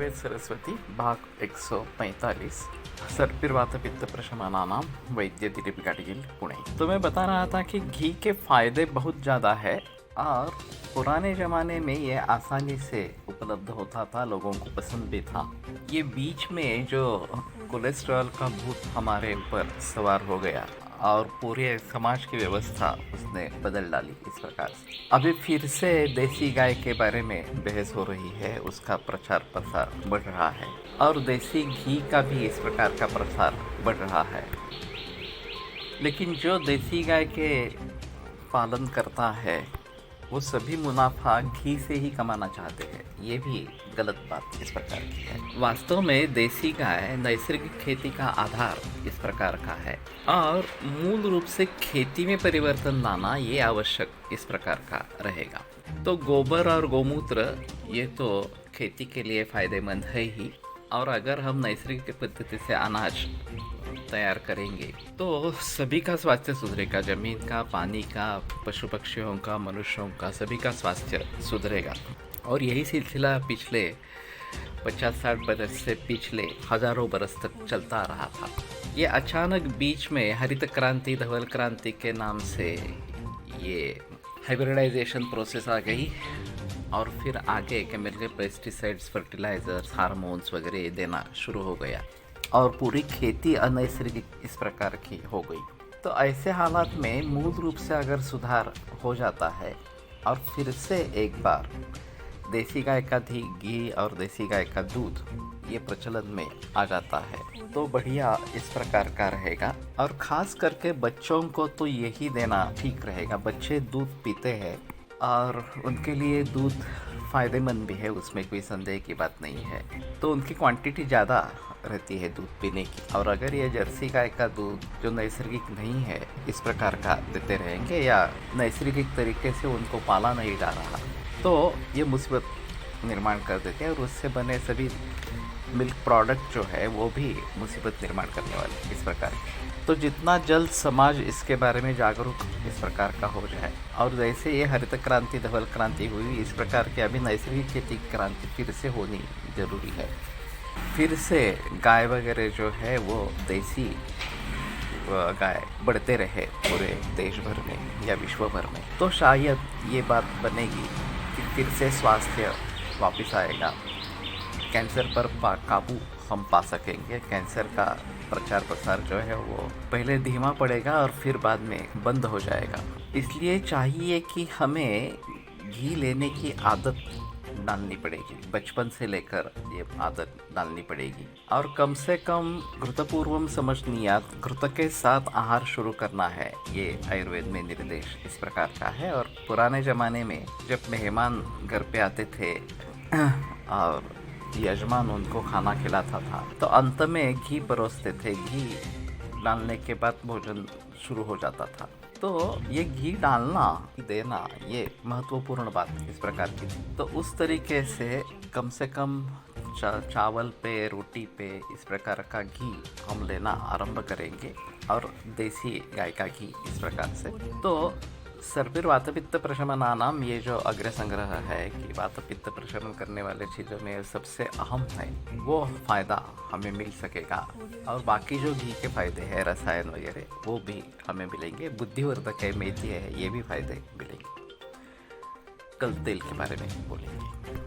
आयुर्वेद सरस्वती भाग 145 सर्पिर्वात पित्त प्रशमनानाम वैद्य दीपिका गिल पुणे। तो मैं बता रहा था कि घी के फायदे बहुत ज़्यादा है और पुराने ज़माने में ये आसानी से उपलब्ध होता था, लोगों को पसंद भी था। ये बीच में जो कोलेस्ट्रॉल का भूत हमारे ऊपर सवार हो गया और पूरे समाज की व्यवस्था उसने बदल डाली इस प्रकार से। अभी फिर से देसी गाय के बारे में बहस हो रही है, उसका प्रचार प्रसार बढ़ रहा है और देसी घी का भी इस प्रकार का प्रसार बढ़ रहा है। लेकिन जो देसी गाय के पालन करता है वो सभी मुनाफा घी से ही कमाना चाहते हैं, ये भी गलत बात इस प्रकार की है। वास्तव में देसी गाय नैसर्गिक खेती का आधार इस प्रकार का है और मूल रूप से खेती में परिवर्तन लाना ये आवश्यक इस प्रकार का रहेगा। तो गोबर और गोमूत्र ये तो खेती के लिए फायदेमंद है ही, और अगर हम नैसर्गिक पद्धति से अनाज तैयार करेंगे तो सभी का स्वास्थ्य सुधरेगा, जमीन का, पानी का, पशु पक्षियों का, मनुष्यों का, सभी का स्वास्थ्य सुधरेगा। और यही सिलसिला पिछले 50-60 बरस से पिछले हजारों बरस तक चलता रहा था। ये अचानक बीच में हरित क्रांति, धवल क्रांति के नाम से ये हाइब्रिडाइजेशन प्रोसेस आ गई और फिर आगे केमिकल पेस्टिसाइड्स, फर्टिलाइजर्स, हार्मोन्स वगैरह देना शुरू हो गया और पूरी खेती अनैसर्गिक इस प्रकार की हो गई। तो ऐसे हालात में मूल रूप से अगर सुधार हो जाता है और फिर से एक बार देसी गाय का घी और देसी गाय का दूध ये प्रचलन में आ जाता है तो बढ़िया इस प्रकार का रहेगा। और ख़ास करके बच्चों को तो यही देना ठीक रहेगा। बच्चे दूध पीते हैं और उनके लिए दूध फ़ायदेमंद भी है, उसमें कोई संदेह की बात नहीं है। तो उनकी क्वांटिटी ज़्यादा रहती है दूध पीने की। और अगर ये जर्सी गाय का दूध जो नैसर्गिक नहीं है इस प्रकार का देते रहेंगे या नैसर्गिक तरीके से उनको पाला नहीं जा रहा तो ये मुसीबत निर्माण कर देते हैं और उससे बने सभी मिल्क प्रोडक्ट जो है वो भी मुसीबत निर्माण करने वाले इस प्रकार। तो जितना जल्द समाज इसके बारे में जागरूक इस प्रकार का हो जाए और जैसे ये हरित क्रांति, धवल क्रांति हुई, इस प्रकार की अभी नैसर्गिक खेती क्रांति फिर से होनी जरूरी है। फिर से गाय वगैरह जो है वो देसी गाय बढ़ते रहे पूरे देश भर में या विश्व भर में, तो शायद ये बात बनेगी कि फिर से स्वास्थ्य वापस आएगा, कैंसर पर काबू हम पा सकेंगे। कैंसर का प्रचार प्रसार जो है वो पहले धीमा पड़ेगा और फिर बाद में बंद हो जाएगा। इसलिए चाहिए कि हमें घी लेने की आदत डालनी पड़ेगी, बचपन से लेकर ये आदत डालनी पड़ेगी। और कम से कम घृतपूर्वम समझनियात, घृत के साथ आहार शुरू करना है, ये आयुर्वेद में निर्देश इस प्रकार का है। और पुराने ज़माने में जब मेहमान घर पे आते थे और यजमान उनको खाना खिलाता था तो अंत में घी परोसते थे, घी डालने के बाद भोजन शुरू हो जाता था। तो ये घी डालना, देना ये महत्वपूर्ण बात इस प्रकार की थी। तो उस तरीके से कम चावल पे, रोटी पे इस प्रकार का घी हम लेना आरंभ करेंगे और देसी गाय का घी इस प्रकार से। तो सर्पिर्वात पित्त प्रशमनानाम ये जो अग्र संग्रह है कि वात पित्त प्रशमन करने वाले चीज़ों में सबसे अहम है वो फ़ायदा हमें मिल सकेगा। और बाकी जो घी के फ़ायदे हैं, रसायन वगैरह, वो भी हमें मिलेंगे। बुद्धिवर्धक है, मेथी है, ये भी फ़ायदे मिलेंगे। कल तेल के बारे में बोलेंगे।